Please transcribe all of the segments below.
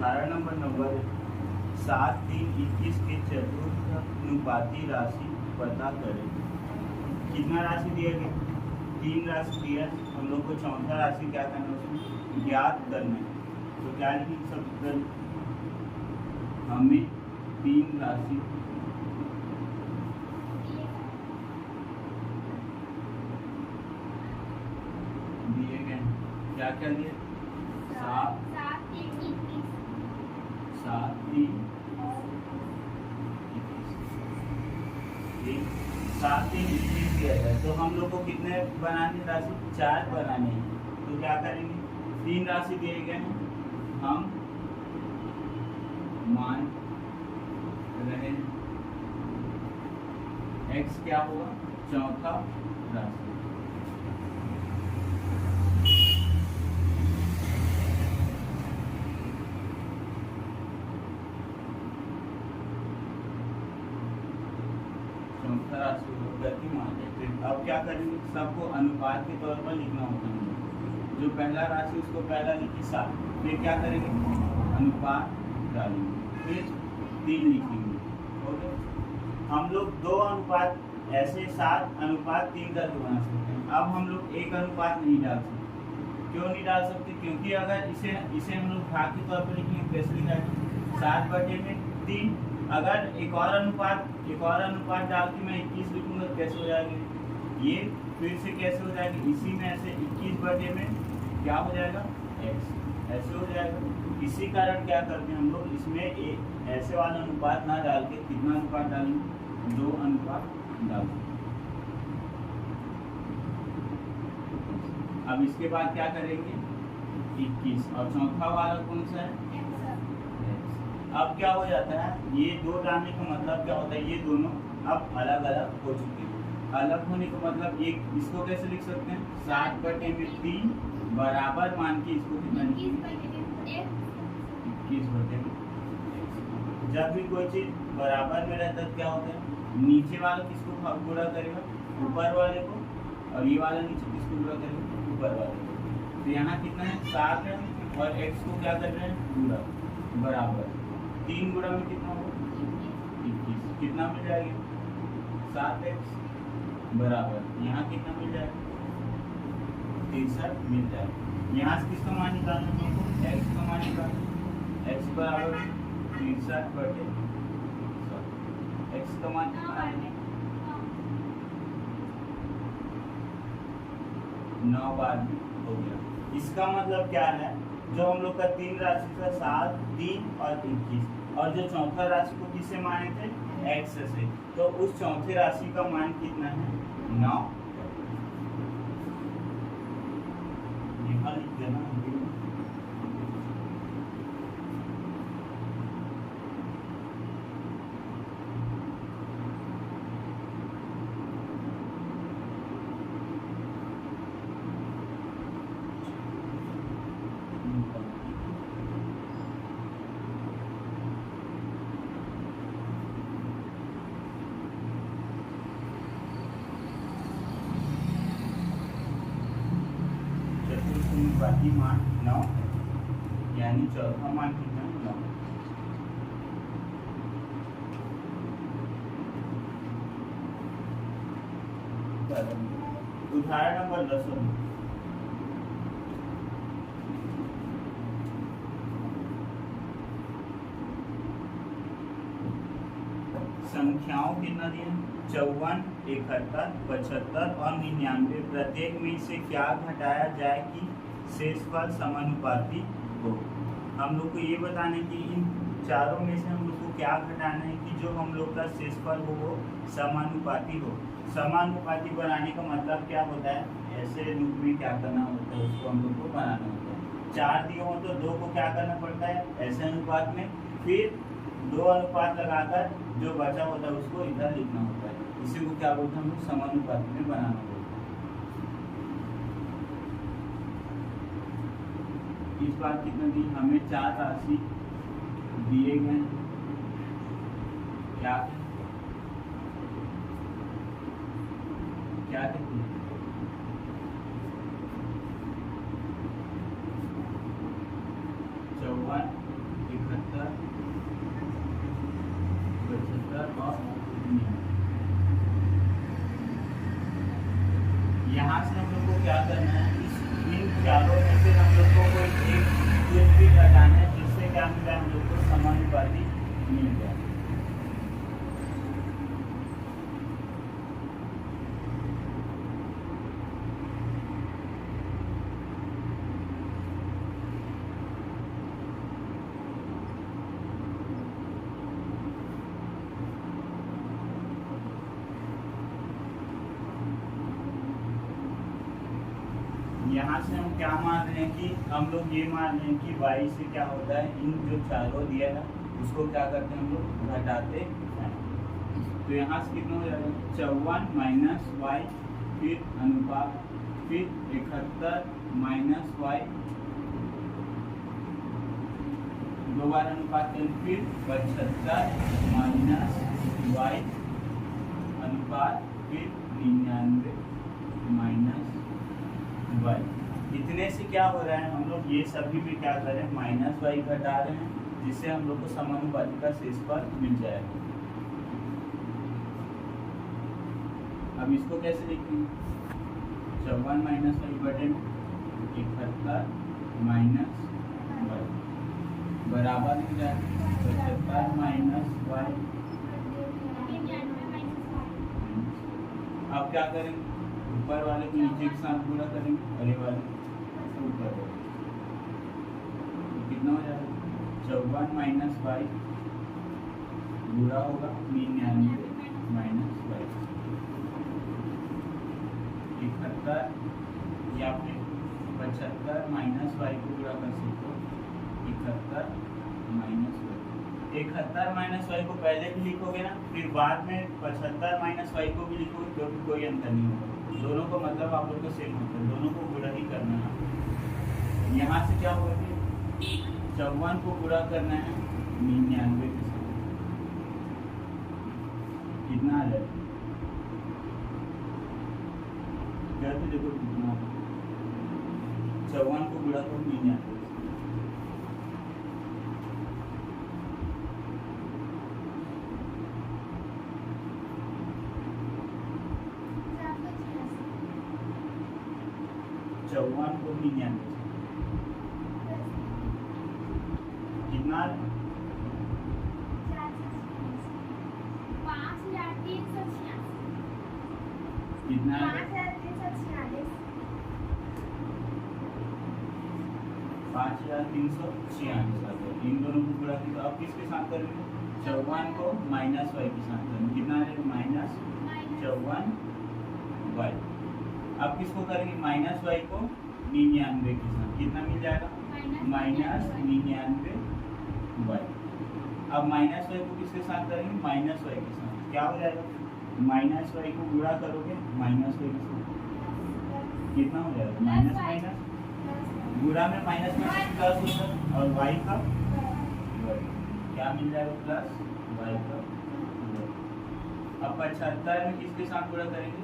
उदाहरण नंबर 90 7, 3, 21 के चतुर्थानुपाती राशि पता करें। कितना राशि दिया गया? 3 राशि दिया। हम लोग को चौथा राशि क्या करना है, उसमें ज्ञात करना है। तो क्या लिख सकते हैं, हमें 3 राशि दिए गए। क्या क्या दिए? 7, 3, 21 दिया है। तो हम लोग को कितने बनाने राशि? 4 बनाने हैं। तो क्या करेंगे, 3 राशि दिए गए हैं, हम मान रहे x क्या होगा? चौथा राशि। चौथा राशि गति मान लेते हैं। अब क्या करेंगे, सबको अनुपात के तौर पर लिखना होता है। जो पहला राशि उसको पहला लिखी 7, फिर क्या करेंगे, अनुपात डालेंगे, फिर 3 लिखेंगे। ओके, हम लोग 2 अनुपात ऐसे 7 अनुपात 3 करके बना सकते हैं। अब हम लोग 1 अनुपात नहीं डाल सकते। क्यों नहीं डाल सकते? क्योंकि अगर इसे हम लोग भाग के तौर पर लिखेंगे, कैसे लिखेंगे? 7/3। अगर एक और अनुपात डाल के मैं 21 लिखूंगा, कैसे हो जाएगा? ये फिर से कैसे हो जाएगा? इसी में ऐसे 21 में क्या हो जाएगा? x, ऐसे हो जाएगा। इसी कारण क्या करते हैं हम लोग, इसमें एक ऐसे वाला अनुपात ना डाल के कितना अनुपात डालेंगे? 2 अनुपात डालेंगे। अब इसके बाद क्या करेंगे? 21, और चौथा वाला कौन सा है? अब क्या हो जाता है, ये 2 डालने का मतलब क्या होता है, ये दोनों अब अलग अलग हो चुके हैं। अलग होने का मतलब ये इसको कैसे लिख सकते हैं? 7/3 बराबर मान के इसको कितना लिखेंगे? 21/3। जब भी कोई चीज बराबर में रहता है क्या होता है, नीचे वाला किसको गुणा करेगा? ऊपर वाले को, और ये वाला नीचे किसको गुणा करेगा? ऊपर वाले को। तो यहाँ कितना है? 7 है, और x को क्या कर रहे हैं? गुणा, बराबर 3 गुणा में कितना होगा? 21। कितना मिल जाएगा? 7x बराबर यहाँ कितना मिल जाएगा? 63 मिल जाएगा। यहाँ से किसका मान निकालना है? x का मान निकालना। x बराबर 63/100। x का मान कितना है? 9 बार में हो गया। इसका मतलब क्या है, जो हम लोग का 3 राशि था 7, 3 और 21, और जो चौथा राशि को किससे माने थे? x से। तो उस चौथे राशि का मान कितना है? 9। यहाँ लिख देना। बाकी मान 9 है, यानी चौथा मान कितना है? 9। उदाहरण नंबर 10। संख्याओं कितना दिए? 54, 71, 75 और 99। प्रत्येक में से क्या घटाया जाए कि शेषफल समानुपाती हो। हम लोग को ये बताने कि इन चारों में से हम लोग को क्या घटाना है कि जो हम लोग का शेषफल हो वो समानुपाती हो। समानुपाती बनाने का मतलब क्या होता है, ऐसे रूप में क्या करना होता है, उसको हम लोग को बनाना होता है। 4 दिए हो तो 2 को क्या करना पड़ता है? ऐसे अनुपात में, फिर 2 अनुपात लगाकर जो बचा होता है उसको इधर लिखना होता है। इसी को क्या बोलते हैं हम लोग? समानुपाती में बनाना होता है। इस बार कितना दी? हमें 4 राशि दिए गए। क्या क्या कहते हैं? 54, करना है, इन चारों में से हम लोग को कोई एक कुछ हटाना है, जिससे क्या मिला हम लोग को समानुपाती मिल जाए। यहाँ से हम क्या मान रहे हैं कि हम लोग ये मान रहे हैं कि y से क्या होता है, इन जो चारों दिया है उसको क्या करते हैं हम लोग घटाते हैं। तो यहाँ से कितना हो जाएगा 54 माइनस y, फिर अनुपात, फिर 71 माइनस y, दो बार अनुपात करें, फिर 75 माइनस y अनुपात, फिर 99 माइनस y। इतने से क्या हो रहा है, हम लोग ये सभी में क्या कर रहे हैं, माइनस y घटा रहे हैं, जिससे हम लोग को समानुपाती का शेषफल मिल जाएगा। अब इसको कैसे लिखेंगे, 54 माइनस y बटे 71 माइनस y बराबर हो जाएगा 75 माइनस y। अब क्या करेंगे, ऊपर वाले को नीचे के साथ पूरा करेंगे और ये वाले ऊपर। कितना हो जाएगा 54 माइनस y पूरा होगा 99 माइनस y, 71 या फिर 75 माइनस y को पूरा कर सकते हो 71 माइनस y। 71 माइनस y को पहले भी लिखोगे ना, फिर बाद में 75 माइनस y को भी लिखोगे तो भी कोई अंतर नहीं होगा, दोनों को मतलब आप लोग को सेम होता है, दोनों को गुणा ही करना है। यहाँ से क्या होगा कि 54 को गुणा करना है 99 के साथ, कितना आ जाएगा, तो देखो कितना 54 को गुणा करो 99। चौवन को 99 कितना, 5346 कितना 5346। इन दोनों को पूरा किया, अब किसके साथ करेंगे, 54 को माइनस y के साथ करेंगे, कितना है माइनस 54 y। अब किसको करेंगे, माइनस y को 99 के साथ, कितना मिल जाएगा माइनस 99 y। अब माइनस y को किसके साथ करेंगे, माइनस y के साथ, क्या हो जाएगा, माइनस y को गुणा करोगे माइनस y के साथ, कितना हो जाएगा माइनस माइनस, गुणा में माइनस माइनस प्लस होता है और y का क्या मिल जाएगा प्लस y का। अब 75 में किसके साथ गुणा करेंगे,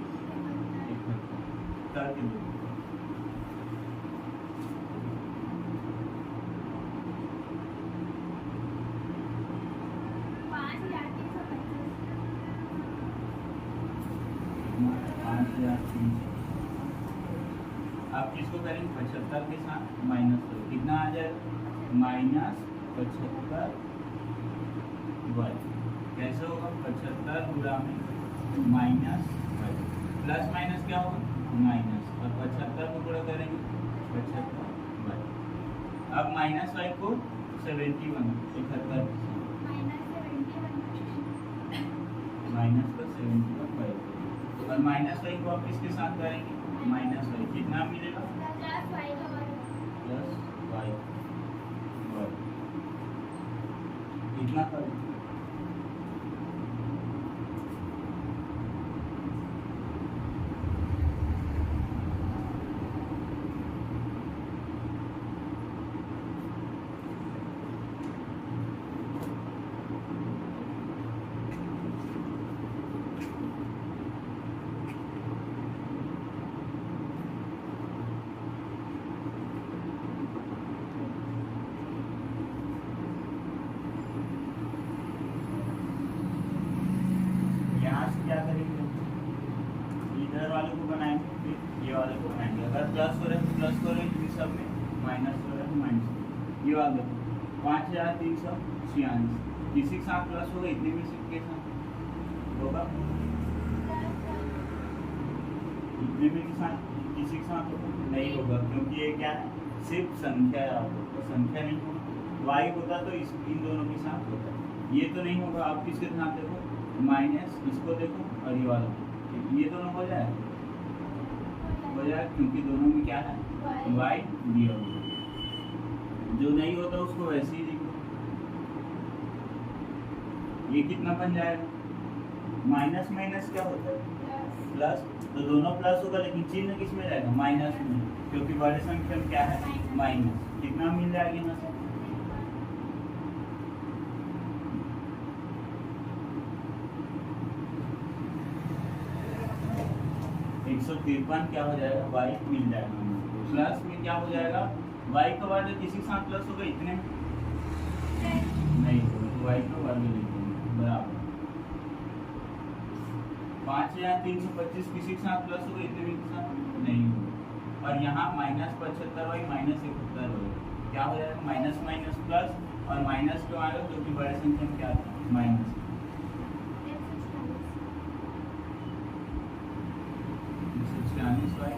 करके दो, आप किसको करेंगे 75 के साथ माइनस करो, कितना आ जाएगा माइनस 75 y। कैसे होगा 75 गुणा में माइनस y, प्लस माइनस क्या होगा माइनस, और 75 को गुणा करेंगे 75 y। अब माइनस y को 71 71 माइनस का 71 y, और माइनस y को आप किसके साथ करेंगे माइनस y, कितना मिलेगा प्लस y, कितना करेंगे सब में माइनस हो रहा है, माइनस। ये वाला देखो 5346 किसी के साथ प्लस होगा, इतने में से के साथ होगा, इतने में के साथ किसी के साथ होगा नहीं होगा, क्योंकि ये क्या है, सिर्फ संख्या है, आपको संख्या नहीं होगा। y होता तो इन दोनों के साथ होता, ये तो नहीं होगा। आप किसके साथ देखो, माइनस इसको देखो और ये वाला, ये दोनों हो जाए क्योंकि दोनों में क्या है, y दिया हुआ। जो नहीं होता उसको वैसे ही लिखो। ये कितना बन जाएगा, माइनस माइनस क्या होता है, प्लस, तो दोनों प्लस होगा, लेकिन चिन्ह किस में जाएगा, माइनस में, क्योंकि बड़े संख्या में क्या है, माइनस। कितना मिल जाएगा यहाँ से, 153 क्या हो जाएगा, y मिल जाएगा। प्लस में क्या हो जाएगा, y का वर्ग किसी के साथ प्लस होगा, इतने नहीं होगा, तो y का वर्ग लिखेंगे बराबर 5325 किसी के साथ प्लस होगा, इतने के साथ नहीं होगा। और यहाँ -75y -71y क्या हो जाएगा, माइनस माइनस प्लस, और माइनस क्यों आएगा, क्योंकि बड़े संख्या में क्या था, माइनस। 146y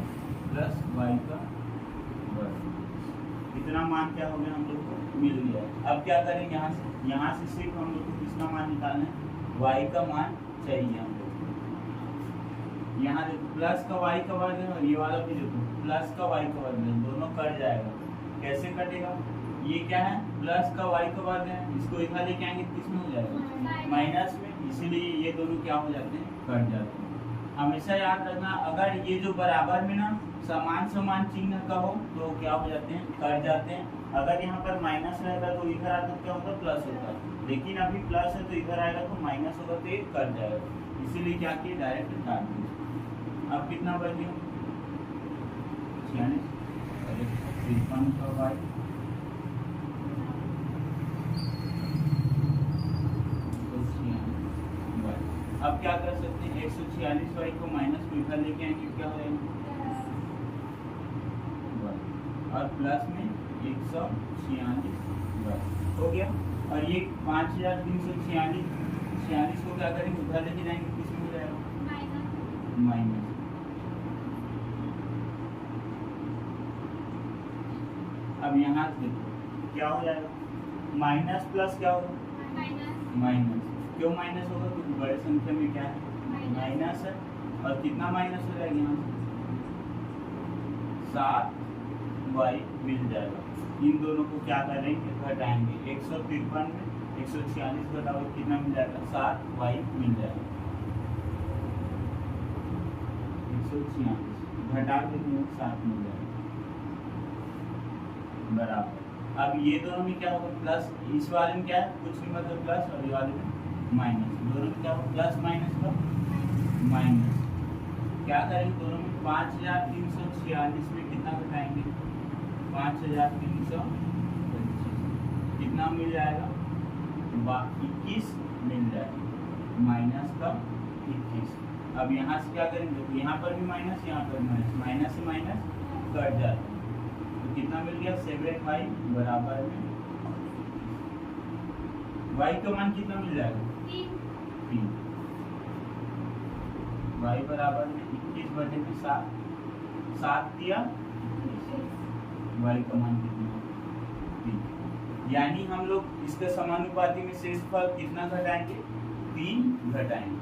प्लस y का वर्ग, इतना मान क्या हो गया, हम लोग को मिल गया। अब क्या करेंगे, यहाँ से सिर्फ हम लोग को किसका मान निकालना है, y का मान चाहिए हम लोग को। यहाँ देखो प्लस का y का वर्ग है, और ये वाला भी देखो प्लस का y का वर्ग है, दोनों कट जाएगा। कैसे कटेगा, ये क्या है, प्लस का y का वर्ग है, इसको इधर लेके आएंगे किस में हो जाएगा, माइनस में, इसीलिए ये दोनों क्या हो जाते हैं, कट जाते हैं। हमेशा याद रखना, अगर ये जो बराबर में ना समान समान चिन्ह का हो तो क्या हो जाते हैं, कट जाते हैं। अगर यहाँ पर माइनस रहेगा तो इधर आता क्या होता, प्लस होता है, लेकिन अभी प्लस है तो इधर आएगा तो माइनस होगा, तो ये कट जाएगा। इसीलिए क्या किया, डायरेक्ट काट दिया। अब कितना बच गया, 53 का y, अब क्या कर सकते हैं, 146y को माइनस को इधर लेके आएंगे, क्या हो जाएगा, और प्लस में 146 हो गया। और ये 5346 को क्या करेंगे, उधर लेके जाएंगे, किस में हो जाएगा, माइनस। अब यहाँ से देखो क्या हो जाएगा, माइनस प्लस क्या होगा, माइनस। क्यों माइनस होगा, क्योंकि बड़े संख्या में क्या है, माइनस है। और कितना माइनस हो जाएगा, यहाँ से 7y मिल जाएगा। इन दोनों को क्या करेंगे, घटाएंगे। 153 में 146 घटाओ कितना मिल जाएगा, 7y मिल जाएगा। 146 घटा के 7 मिल जाएगा बराबर। अब ये दोनों में क्या होगा, प्लस, इस वाले में क्या है, कुछ नहीं मतलब प्लस, और ये वाले में माइनस। दोनों में क्या होगा, प्लस माइनस का माइनस। क्या करेंगे, दोनों में 5346 में कितना घटाएंगे, 5325 कितना मिल जाएगा, 21 मिल जाएगा, माइनस का 21। अब यहाँ से क्या करेंगे, देखो यहाँ पर भी माइनस, यहाँ पर माइनस, माइनस से माइनस कट जाता है, तो कितना मिल गया, 7y बराबर में y का मान कितना मिल जाएगा, 3। y बराबर में 21/7, 7 दिया, y का मान कितना, 3। यानी हम लोग इसके समानुपाती में शेषफल कितना घटाएंगे, 3 घटाएंगे।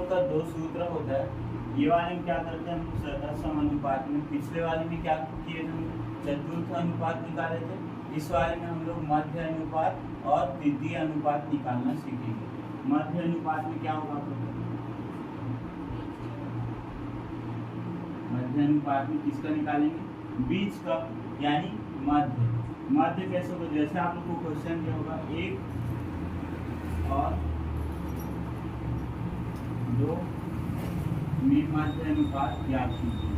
लोग का दो सूत्र होता है। ये वाले में क्या करते हैं हम लोग समानुपात में, पिछले वाले में क्या किए थे हम चतुर्थ अनुपात निकाले थे, इस वाले में हम लोग मध्य अनुपात और तृतीय अनुपात निकालना सीखेंगे। मध्य अनुपात में क्या होगा आप लोग, मध्य अनुपात में किसका निकालेंगे, बीच का, यानी मध्य। मध्य कैसे होगा, जैसे आप लोग को क्वेश्चन दिया होगा 1 और 2 में मध्य अनुपात ज्ञात कीजिए।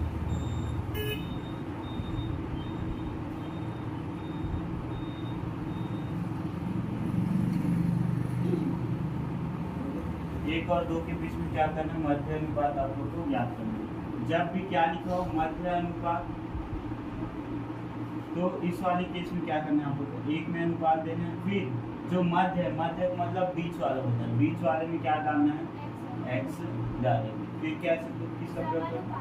एक और 2 के बीच में क्या करना है, मध्य अनुपात आप लोग को ज्ञात करना है। जब भी क्या लिखा हो मध्य अनुपात, तो इस वाले केस में क्या करना है आप लोग को, 1 में अनुपात देना है। फिर जो मध्य है, मध्य मतलब बीच वाला होता है, बीच वाले में क्या डालना है, x डालेंगे। फिर क्या किसका प्रयोग करेंगे,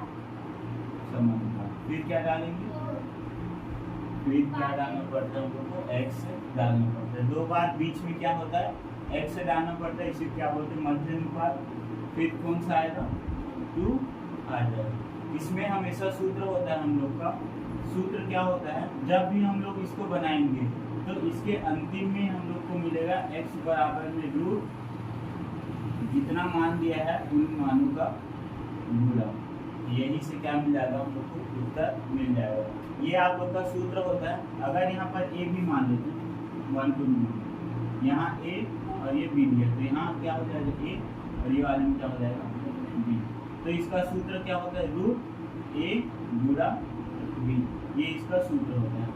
समानुपात। फिर क्या डालेंगे, फिर क्या डालना पड़ता है हम लोग को, x डालना पड़ता है। 2 बार बीच में क्या होता है, x डालना पड़ता है, इसे क्या बोलते हैं, मध्य अनुपात। फिर कौन सा आएगा, 2 आ जाएगा। इसमें हमेशा सूत्र होता है हम लोग का, सूत्र क्या होता है, जब भी हम लोग इसको बनाएंगे तो इसके अंतिम में हम लोग को मिलेगा x बराबर में रूट जितना मान दिया है उन मानों का गुणा। यही से क्या मिल जाएगा हम लोग को, उत्तर मिल जाएगा। ये आप लोग का सूत्र होता है। अगर यहाँ पर a भी मान लेते हैं 1 2 यहाँ a और ये b दिया, तो यहाँ क्या हो जाएगा a और ये वाले में क्या हो जाएगा b। तो इसका सूत्र क्या होता है, रूट a गुणा b, ये इसका सूत्र होता है।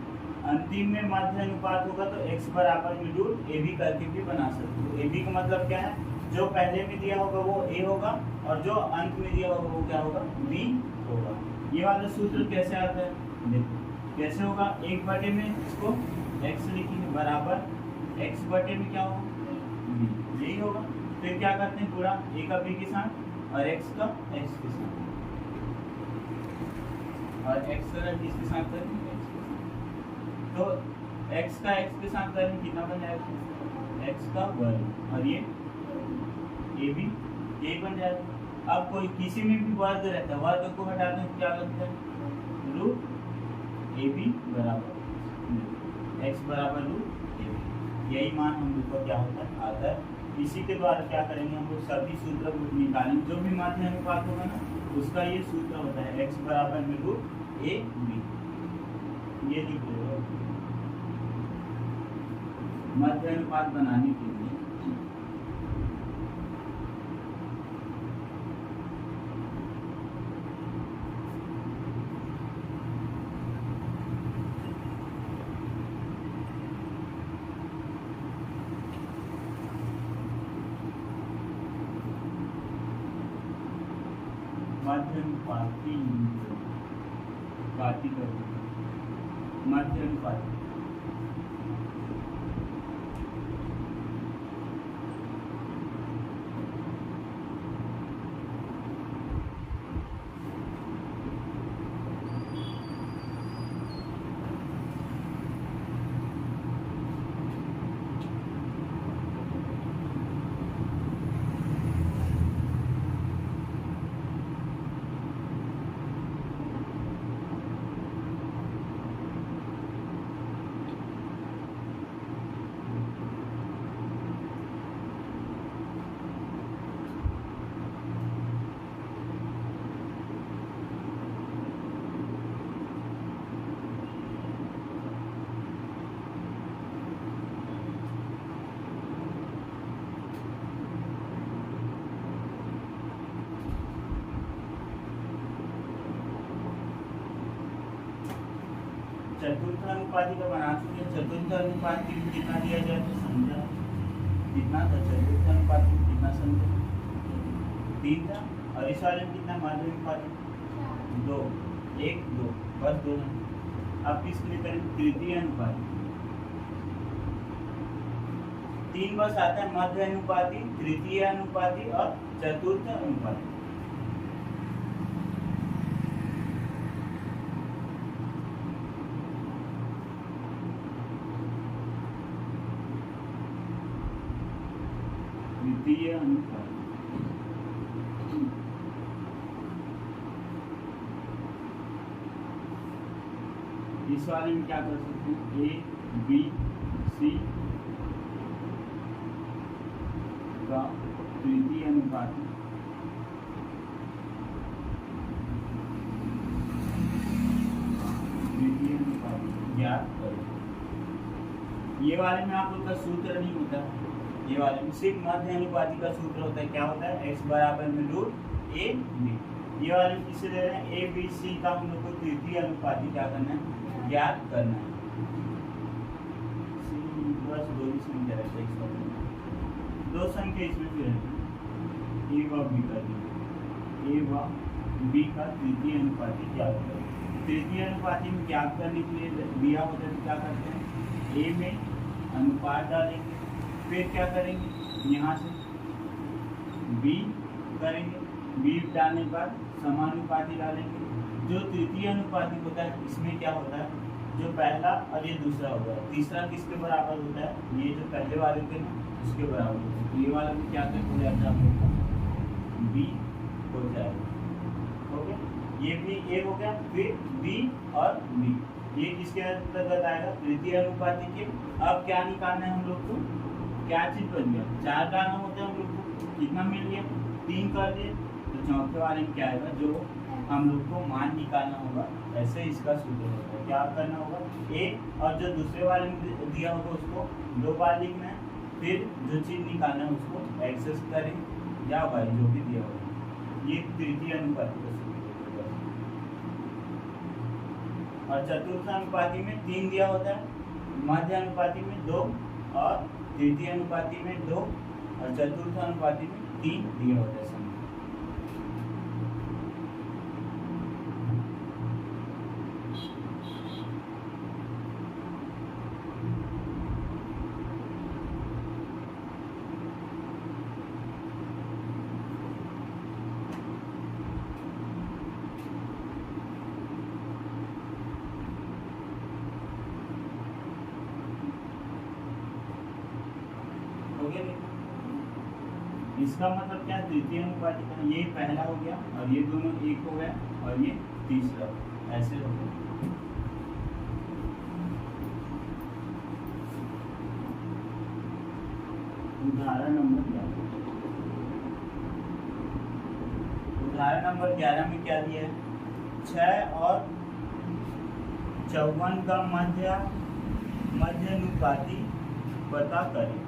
अंतिम में मध्य अनुपात होगा तो x बराबर में रूट a b करके भी बना सकते हो। a b का मतलब क्या है, जो पहले में दिया होगा वो a होगा और जो अंत में दिया होगा वो क्या होगा, b होगा। ये वाला सूत्र कैसे आता है, देखो कैसे होगा, 1/, में इसको x लिखेंगे बराबर x बटे में क्या होगा, b, यही होगा। फिर क्या करते हैं, पूरा a का b के साथ और x का x के साथ, और x का किसके साथ करेंगे, तो x का x के साथ करेंगे कितना बन जाएगा, x का वर्ग, और ये a भी यही बन जाएगा। अब कोई किसी में भी वर्ग रहता है, वर्ग को हटा दें क्या लगता है, रूट a b बराबर x बराबर रूट a b, यही मान हम लोग का क्या होता है, आता है। इसी के द्वारा क्या करेंगे, हम लोग सभी सूत्र निकालेंगे। जो भी मध्य अनुपात होगा ना उसका ये सूत्र होता है, x बराबर में रूट a b, ये लिख दो मध्य अनुपात बनाने के लिए। मध्य अनुपाती मध्य अनुपात चतुर्थ अनुपाती का बना चुके। चतुर्थ अनुपात के लिए कितना दिया जाए तो समझा कितना था, चतुर्थ अनुपात में कितना समझा 3 था, और इस वाले में कितना मध्य अनुपात 2 1 2 बस 2। अब किसके लिए करें, तृतीय अनुपात 3 बस आता है, मध्य अनुपाती, तृतीय अनुपाती और चतुर्थ अनुपाती। तृतीय अनुपात इस वाले में क्या कर सकते हैं, ए बी सी का तृतीय अनुपाती ज्ञात करें। ये वाले में आप लोग का सूत्र नहीं होता, ये वाले में सिर्फ मध्य अनुपाती का सूत्र होता है। क्या होता है, x बराबर में रूट ए बी। ये वाले में किसे दे रहे हैं, ए बी सी का हम लोग को तृतीय अनुपाती क्या करना है, ज्ञात करना है। बस दो ही संख्या रहता है, दो संख्या इसमें भी रहती है, ए व बी का, ए व बी का तृतीय अनुपाती ज्ञात करें। तृतीय अनुपाती में ज्ञात करने के लिए दिया होता है तो क्या करते हैं, ए में अनुपात डालेंगे, फिर क्या करेंगे, यहाँ से बी करेंगे, बी डालने पर समानुपाती डालेंगे। जो तृतीय अनुपाती होता है इसमें क्या होता है, जो पहला और ये दूसरा होता है, तीसरा किसके बराबर होता है, ये जो पहले वाले थे ना उसके बराबर होता है। तो ये वाला भी क्या हो जाता है आप लोग का, बी हो जाएगा। ओके, ये भी ए हो गया, फिर बी और बी, ये किसके अंतर्गत आएगा, तृतीय अनुपाती के। अब क्या निकालना है हम लोग को, क्या चीज बच गया, 4 डालना होता है हम लोग को, कितना मिल गया, 3 कर दिए। तो चौथे वाले में क्या आएगा, जो हम लोग को मान निकालना होगा, ऐसे इसका सूत्र होता है। क्या करना होगा, ए और जो दूसरे वाले में दिया होगा उसको 2 बार लिखना है, फिर जो चीज निकालना है उसको एक्सेस करें या वाई जो भी दिया होगा। ये तृतीय अनुपाती का सूत्र है। और चतुर्थ अनुपाती में 3 दिया होता है, मध्य अनुपाती में 2 और तृतीय अनुपाती में 2 और चतुर्थ अनुपाती में 3 दिया होता है। इसका मतलब क्या, तृतीय अनुपाती का ये पहला हो गया और ये दोनों एक हो गया और ये तीसरा, ऐसे हो गया। उदाहरण नंबर 11 में क्या दिया है, 6 और 54 का मध्य अनुपाती पता करें।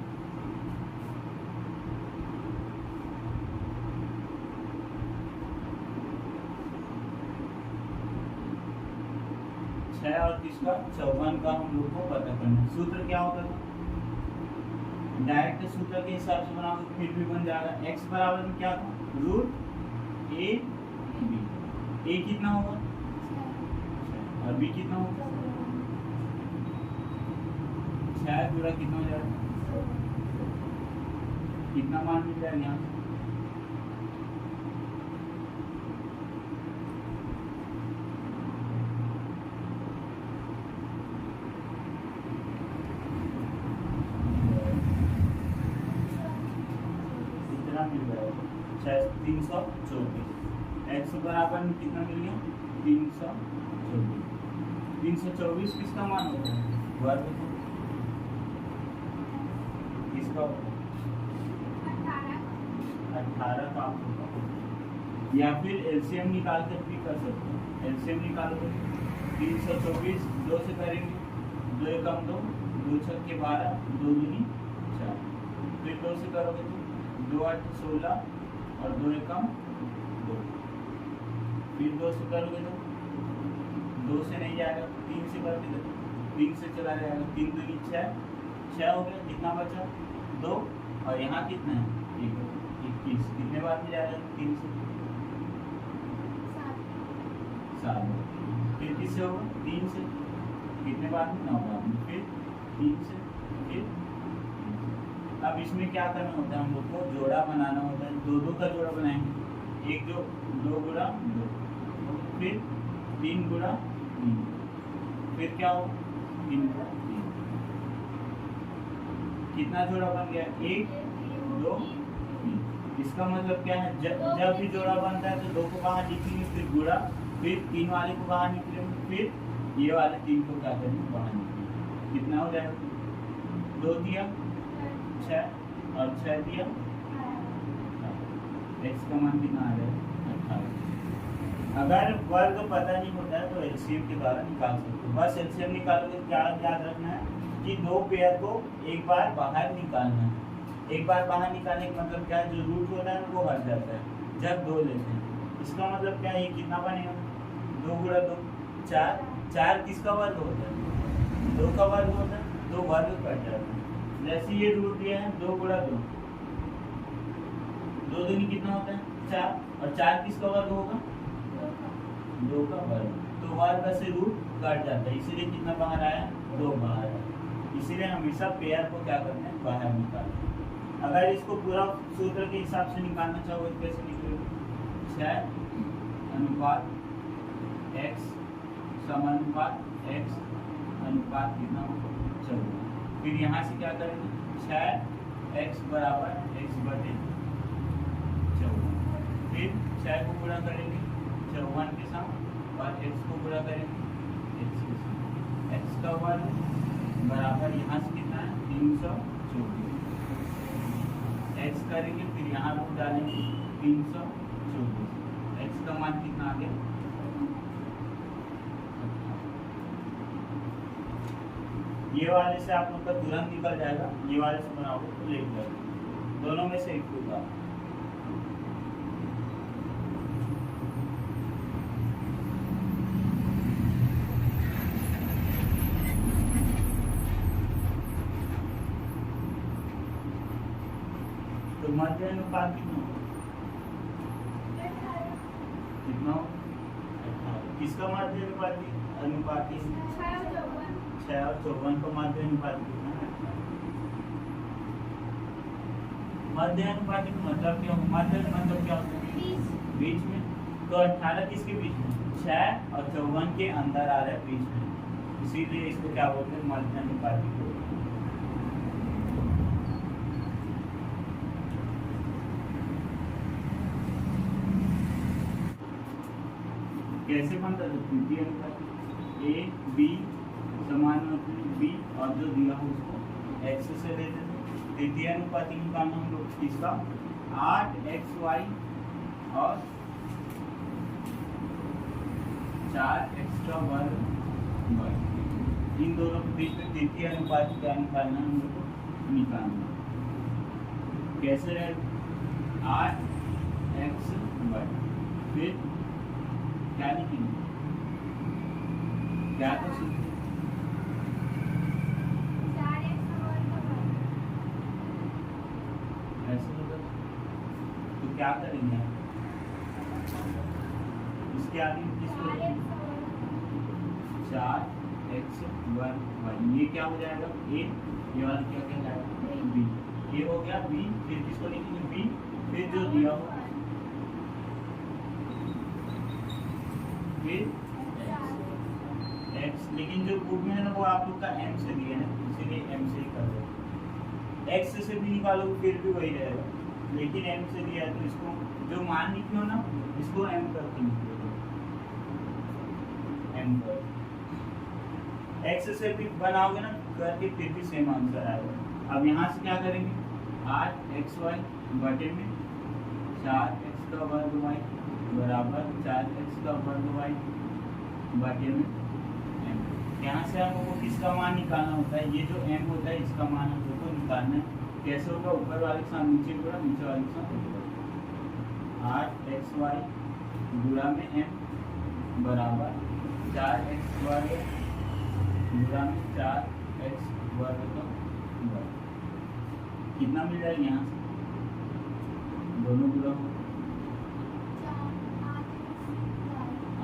6 और किसका, 54 का हम लोग को पता करना है। सूत्र क्या होता है, डायरेक्ट सूत्र के हिसाब से बनाओगे तो फिर भी बन जाएगा, x बराबर में क्या था, रूट ए बी। ए कितना होगा और बी कितना होगा, 6 पूरा कितना हो जाएगा, कितना मान मिल जाएगा यहाँ से, मिल जाएगा 324। x बराबर में कितना मिल गया, 324। 324 किसका मान होता है, वर्ग किसका होता है, 18 का आप होगा। या फिर एलसीएम निकाल कर भी कर सकते हैं, एलसीएम निकालोगे 324 2 से करेंगे, 2 एकम 2, 2 छक्के 12, 2 दूनी 4, फिर 2 से करोगे तो 2 8 16 और 2 एकम 2, फिर 2 से करोगे तो 2 से नहीं जाएगा, 3 से करोगे तो 3 से चला जाएगा, 3 दूनी 6, 6 हो गया, कितना बचा 2 और यहाँ कितना है 21, कितने बार में जाएगा 3 से 7, फिर किससे होगा 3 से, कितने बार में 9 बार में, फिर 3 से, फिर। अब इसमें क्या करना होता है, हम लोग को जोड़ा बनाना होता है, 2 का जोड़ा बनाएंगे, एक जो 2 गुणा 2, फिर 3 गुणा 3, फिर क्या हो 3 गुणा 3, कितना जोड़ा बन गया 1 2 3। इसका मतलब क्या है, जब भी जोड़ा बनता है तो 2 को बाहर निकलेंगे, फिर गुणा, फिर 3 वाले को बाहर निकलेंगे, फिर ये वाले 3 को क्या करेंगे बाहर निकालेंगे। कितना हो जाएगा? 2 दिया 6 और 6 दिया x का मान कितना आ जाएगा 18। अगर वर्ग पता नहीं होता है तो एलसीएम के द्वारा निकाल सकते हो। बस एलसीएम निकालोगे क्या याद रखना है कि 2 पेयर को एक बार बाहर निकालना है। एक बार बाहर निकालने का मतलब क्या है, जो रूट होता है वो हट जाता है जब 2 लेते हैं। इसका मतलब क्या है, ये कितना बनेगा 2 गुणा 2 4। 4 किसका वर्ग होता है? 2 का वर्ग होता है, 2 वर्ग कट जाता है। जैसे ये रूट दिया है 2 गुणा 2, 2 दूनी कितना होता है 4 और 4 किसका वर्ग होगा 2 का वर्ग। तो वर्ग से रूट कट जाता है, इसीलिए कितना बाहर आया 2 बाहर आया। इसीलिए हमेशा पेयर को क्या करते हैं बाहर निकालते हैं। अगर इसको पूरा सूत्र के हिसाब से निकालना चाहोगे तो कैसे निकलेगा 6 अनुपात x समानुपात x अनुपात कितना 14। फिर यहाँ से क्या करेंगे 6x बराबर x बटे 14। फिर 6 को गुणा करेंगे 54 के साथ और x को गुणा करेंगे x के साथ। x का वर्ग बराबर यहाँ से कितना है 324। x करेंगे फिर यहाँ रूट डालेंगे 324। x का मान कितना आ गया 18। ये वाले से आप लोग का तुरंत निकल जाएगा, ये वाले से बनाओगे तो लेट जाएगा। दोनों में से एक होगा। तो मध्य अनुपात कितना कितना हो 18। किसका मध्य अनुपात 6 और 54 का मध्य अनुपात कितना है? मध्य अनुपात का मतलब क्या? मध्य मतलब क्या होता है बीच में। तो 18 किसके बीच में 6 और 54 के अंदर आ रहा है बीच में, इसीलिए इसको क्या बोलते हैं मध्य अनुपात। कैसे बनता है तृतीय अनुपात ए बी समानुपाती बी और जो दिया हो उसको x से लेते थे। तृतीय अनुपाती निकालना हम लोग किसका 8xy और 4x का वर्ग इन दोनों के बीच में तृतीय अनुपात क्या निकालना हम लोग को निकालना। कैसे रहेगा 8xy फिर क्या लिखेंगे क्या तो ऐसे होगा तो क्या करेंगे इसके आगे किसको 4x1 ये क्या हो जाएगा a, ये वाला क्या क्या जाएगा b। ये हो गया b, फिर किसको लिखेंगे b, फिर जो दिया हो फिर x, लेकिन जो बुक में है ना वो आप लोग का m से दिया है इसीलिए m से ही कर दो। x से भी निकालोगे फिर भी वही रहेगा, लेकिन m से दिया है तो इसको जो मान लिखे हो ना इसको m करके निकलो m कर। x से भी बनाओगे ना करके फिर भी सेम आंसर आएगा। अब यहाँ से क्या करेंगे 8xy बटे में 4x का वर्ग y बराबर 4x का वर्ग y बटे में m। यहाँ से हम लोग को किसका मान निकालना होता है, ये जो m होता है इसका मान हम लोग को निकालना है। कैसे होगा ऊपर वाले के साथ नीचे गुणा, नीचे वाले के साथ ऊपर। 8xy गुणा में m बराबर 4x वर्ग गुणा में 4x वर्ग का वर्ग। कितना मिल जाएगा यहाँ से दोनों गुणा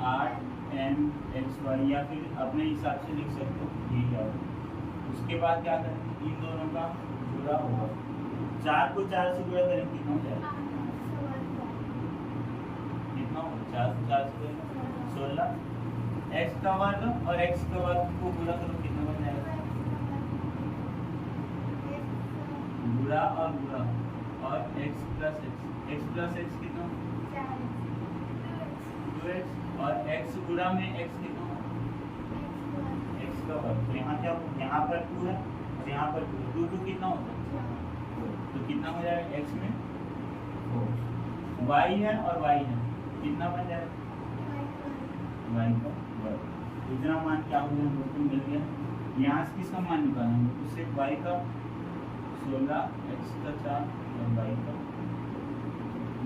8mxy या फिर अपने हिसाब से लिख सकते हो यही आओ। उसके बाद क्या करेंगे इन दोनों का गुणा होगा, 4 को 4 से गुणा करेंगे कितना हो जाएगा कितना होगा 4 से 4 से 16। x का वर्ग और x का वर्ग को गुणा करो कितना बन जाएगा गुणा और गुणा और x प्लस x कितना 2x और x गुणा में x कितना इसका वर्ग। तो यहाँ क्या होगा, यहाँ पर 2 है और यहाँ पर 2 2 कितना होता है, तो कितना हो जाएगा x में 4, y है और y है, कितना बन जाएगा y का वर्ग। इतना मान क्या हो गया हम लोग को मिल गया। यहाँ से किसका मान निकालना है, तो सिर्फ y का 16 x का 4 और y का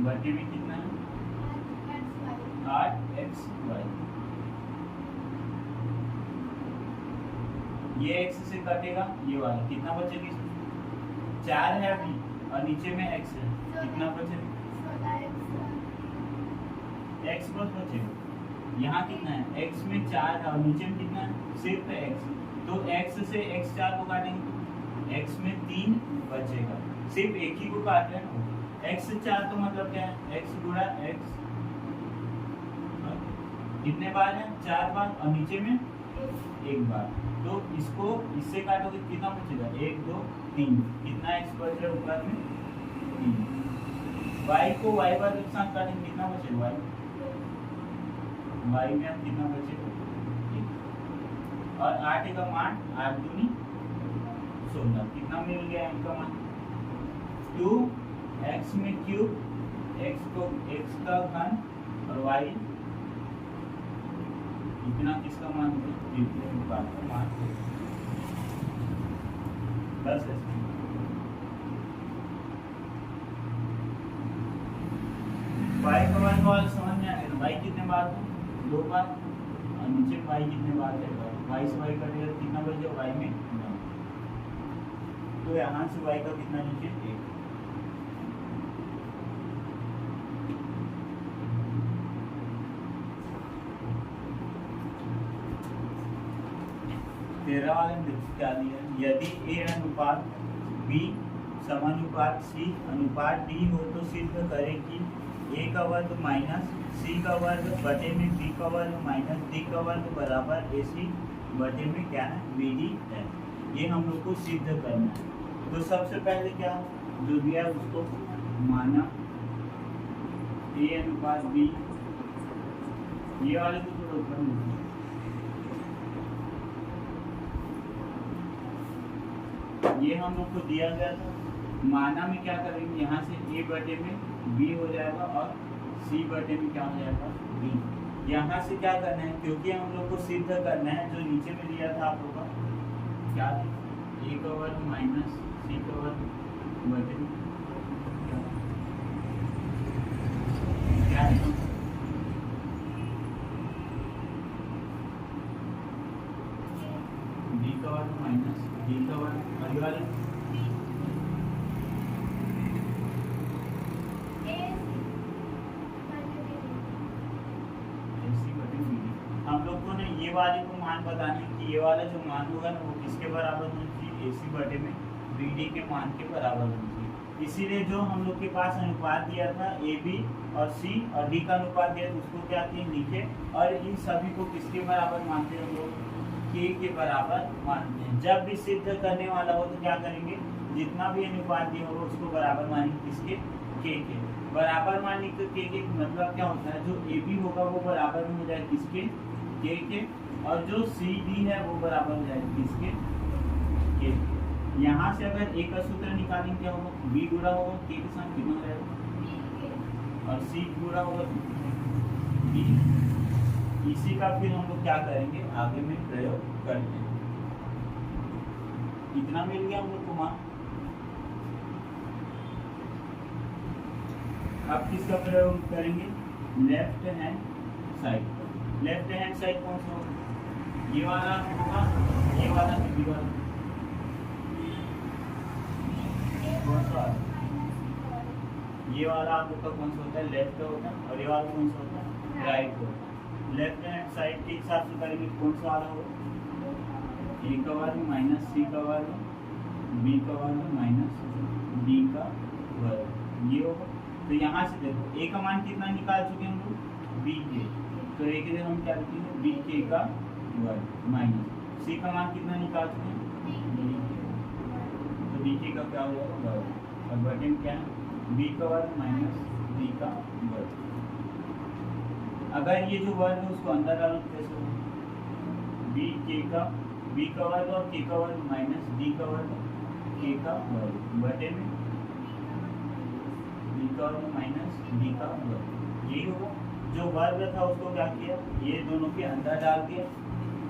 बटे में कितना है 8xy। ये x से कटेगा, ये वाला कितना बचेगा इसमें 4 है अभी और नीचे में x है, कितना बचेगा x बस बचेगा। यहाँ कितना है x में 4 है और नीचे में कितना है सिर्फ x, तो x से x 4 को काटेंगे x में 3 बचेगा, सिर्फ एक ही को काट रहे हैं x से 4, तो मतलब क्या है x गुणा x कितने बार है 4 बार और नीचे में 1 बार, तो इसको इससे काटोगे कितना बचेगा 1 2 3, कितना x बच रहा है ऊपर में 3। y को y बार एक साथ काटेंगे कितना बचेगा y में अब कितना बचेगा 1 और 8 का मान 8 दूनी 16, कितना मिल गया इनका मान 2x में क्यूब, x को x का घन और y इतना किसका मान द्वितीय अनुपात का मान बस ऐसे। y का वर्ग वाला समझ में आ गया, y कितने बार है 2 बार और नीचे y कितने बार है y से y कटेगा कितना बचेगा y में 9, तो यहाँ से y का कितना नीचे 1। तेरह वाले में क्या दिया, यदि a अनुपात b समानुपात c अनुपात d हो तो सिद्ध करें कि a का वर्ग माइनस c का वर्ग बटे में b का वर्ग माइनस d का वर्ग बराबर ac बटे में क्या है bd है। ये हम लोग को सिद्ध करना है। तो सबसे पहले क्या जो दिया उसको माना a अनुपात b, ये वाले को थोड़ा ऊपर ये हम लोग को दिया गया था, माना में क्या करेंगे यहाँ से a बटे में b हो जाएगा और c बटे में क्या हो जाएगा b। यहाँ से क्या करना है, क्योंकि हम लोग को सिद्ध करना है जो नीचे में दिया था आप लोग का क्या a का वर्ग माइनस c का वर्ग बटे में क्या है b का वर्ग माइनस d का वर्ग वाले हम लोग को ने ये वाले को मान बताना है कि ये वाला जो मान होगा ना वो किसके बराबर होना चाहिए AC बटे में BD के मान के बराबर होना चाहिए। इसीलिए जो हम लोग के पास अनुपात दिया था AB और C और D का अनुपात दिया था उसको क्या किए लिखे और इन सभी को किसके बराबर मानते हैं हम लोग K के बराबर मानते हैं। जब भी सिद्ध करने वाला हो तो क्या करेंगे जितना भी अनुपात दिया होगा उसको बराबर मानेंगे किसके K के बराबर मानने के K के मतलब क्या होता है जो AB होगा वो बराबर में हो जाए किसके K के और जो CD है वो बराबर हो जाए किसके K। यहाँ से अगर A का सूत्र निकालेंगे क्या होगा B गुणा होगा K के साथ कितना हो जाएगा और C गुणा होगा B। इसी का फिर हम लोग क्या करेंगे आगे में प्रयोग करते हैं। इतना मिल गया हम लोग को मान। अब किसका प्रयोग करेंगे left hand side. Left hand side कौन सा होगा ये वाला होगा ये वाला भी वाला कौन सा ये वाला आप लोग का कौन सा होता है लेफ्ट होता है और ये वाला कौन सा होता है राइट होता है। लेफ्ट हैंड साइड के हिसाब से करेंगे कौन सा वाला होगा ए का वर्ग माइनस सी का वर्ग बी का वर्ग माइनस डी का वर्ग ये होगा। तो यहाँ से देखो ए का मान कितना निकाल चुके हम लोग बी के, तो ए के हम क्या लिखेंगे बी के का वर्ग माइनस सी का मान कितना निकाल चुके हैं डी के, तो डी के का क्या हो जाएगा वर्ग और बटे में क्या है बी का वर्ग माइनस डी का वर्ग। अगर ये जो वर्ग है उसको अंदर डालो कैसे होगा बी के का बी का वर्ग और के का वर्ग माइनस डी का वर्ग के का वर्ग बटे में बी का वर्ग माइनस डी का वर्ग। यही होगा। जो वर्ग था उसको क्या किया, ये दोनों के अंदर डाल दिया।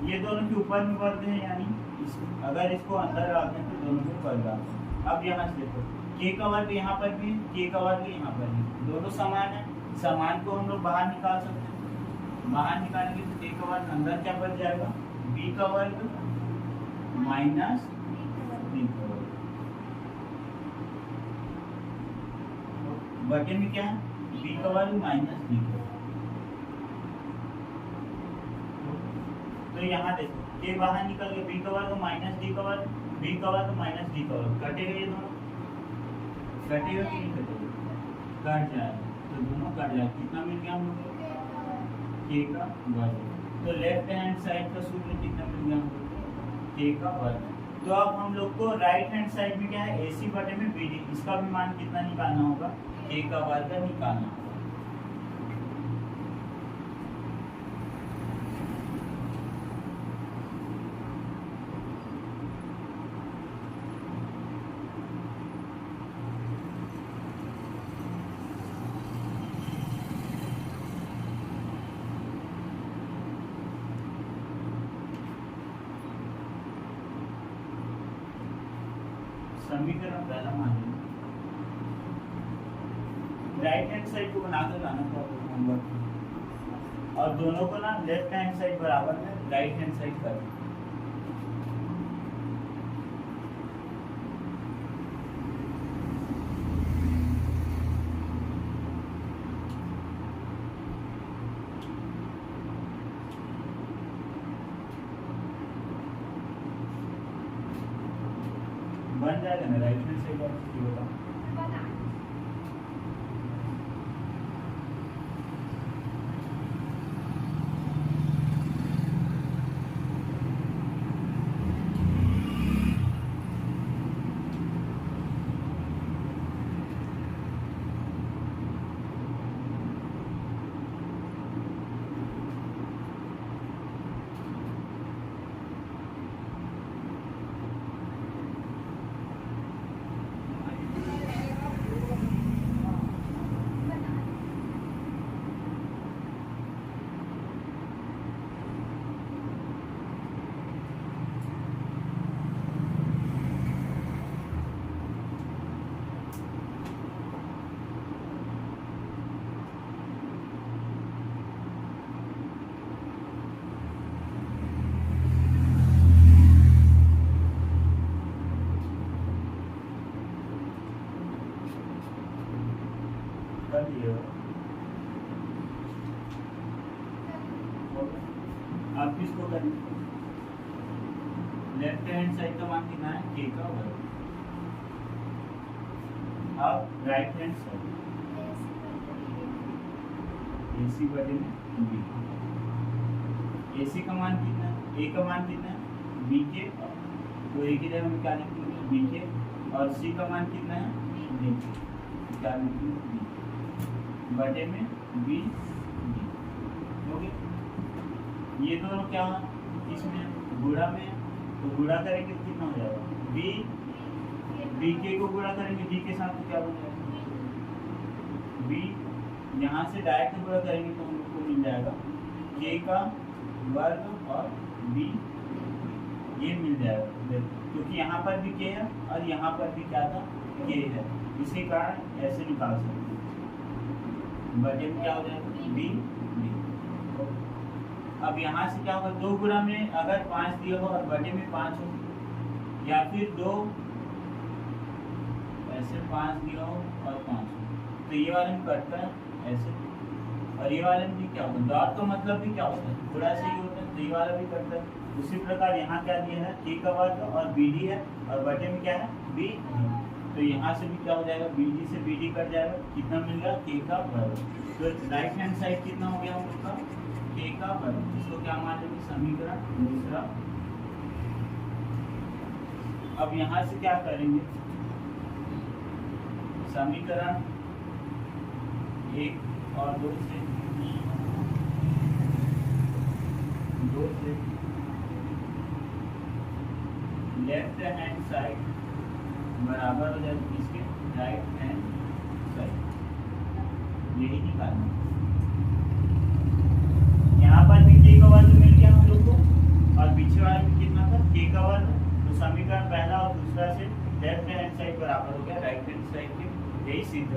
ये दोनों के ऊपर में वर्ग है, यानी अगर इसको अंदर डालते हैं तो दोनों को वर्ग डालते हैं। अब यहाँ से देखो के का वर्ग यहाँ पर भी, के का वर्ग यहाँ पर भी, दोनों समान है। समान को हम लोग बाहर निकाल सकते हैं। बाहर निकालेंगे तो के का वर्ग अंदर क्या बच जाएगा, बी का वर्ग माइनस डी का वर्ग बटे में क्या है, बी का वर्ग माइनस डी का वर्ग। तो यहाँ देखो के बाहर निकल गया, बी का वर्ग माइनस डी का वर्ग, बी का वर्ग माइनस डी का वर्ग, कटेगा ये दोनों, कटेगा कि नहीं कटेगा, कट जाएगा। तो दोनों कट जाएगा, कितना मिल गया हम लोग को, के का वर्ग। तो लेफ्ट हैंड साइड का सूत्र कितना मिल गया हम लोग को, के का वर्ग। तो अब हम लोग को राइट हैंड साइड में क्या है, AC बटे में BD, इसका भी मान कितना निकालना होगा, के का वर्ग निकालना होगा। समीकरण पहला मान लेंगे, राइट हैंड साइड को बनाकर लाना था होमवर्क, और दोनों को ना लेफ्ट हैंड साइड बराबर में राइट हैंड साइड कर बन जाएगा ना राइट हैंड साइड। और बताओ कर दिए हो। आप किसको करेंगे, लेफ्ट हैंड साइड का मान कितना है, के का वर्ग। अब राइट हैंड साइड AC बटे में B, AC का मान कितना है, A का मान कितना है, B के, तो A की जगह हम क्या लिखेंगे, B के, और C का मान कितना है, D के, क्या लिखेंगे, B बटे में B, ओके। ये दोनों क्या इसमें गुणा में, तो गुणा करेंगे तो कितना हो जाएगा, B के को गुणा करेंगे D के साथ तो क्या बन जाएगा, B यहाँ से डायरेक्ट गुणा करेंगे तो हम लोग को मिल जाएगा K का वर्ग और B, ये मिल जाएगा क्योंकि यहाँ पर भी K है और यहाँ पर भी क्या था, K है, इसी कारण ऐसे निकाल सकते हैं। बटे में क्या हो जाएगा, B। अब यहाँ से क्या होगा, दो गुणा में अगर 5 दिया हो और बटे में 5 हो, या फिर दो ऐसे 5 दिया हो और 5 हो, तो ये वाले में कटता है ऐसे, और ये वाले में भी क्या होता है, डॉट का मतलब भी क्या होता है, गुणा से ही होता है, तो ये वाला भी कटता है। उसी प्रकार यहाँ क्या दिया है, के का वर्ग और BD है, और बटे में क्या है, B, तो यहाँ से भी क्या हो जाएगा, BD से BD कट जाएगा, कितना मिल गया, के का वर्ग। तो राइट हैंड साइड कितना हो गया हम लोग का, के का वर्ग, इसको क्या मान लेंगे, समीकरण दूसरा। अब यहाँ से क्या करेंगे, समीकरण 1 और 2 से लेफ्ट हैंड साइड बराबर हो जाएगी किसके, राइट हैंड साइड। यही निकालना। यहाँ पर भी k का वर्ग मिल गया हम लोग को और पीछे वाला भी कितना था, k का वर्ग। तो समीकरण पहला और दूसरा से लेफ्ट हैंड साइड बराबर हो गया राइट हैंड साइड के। यही सिद्ध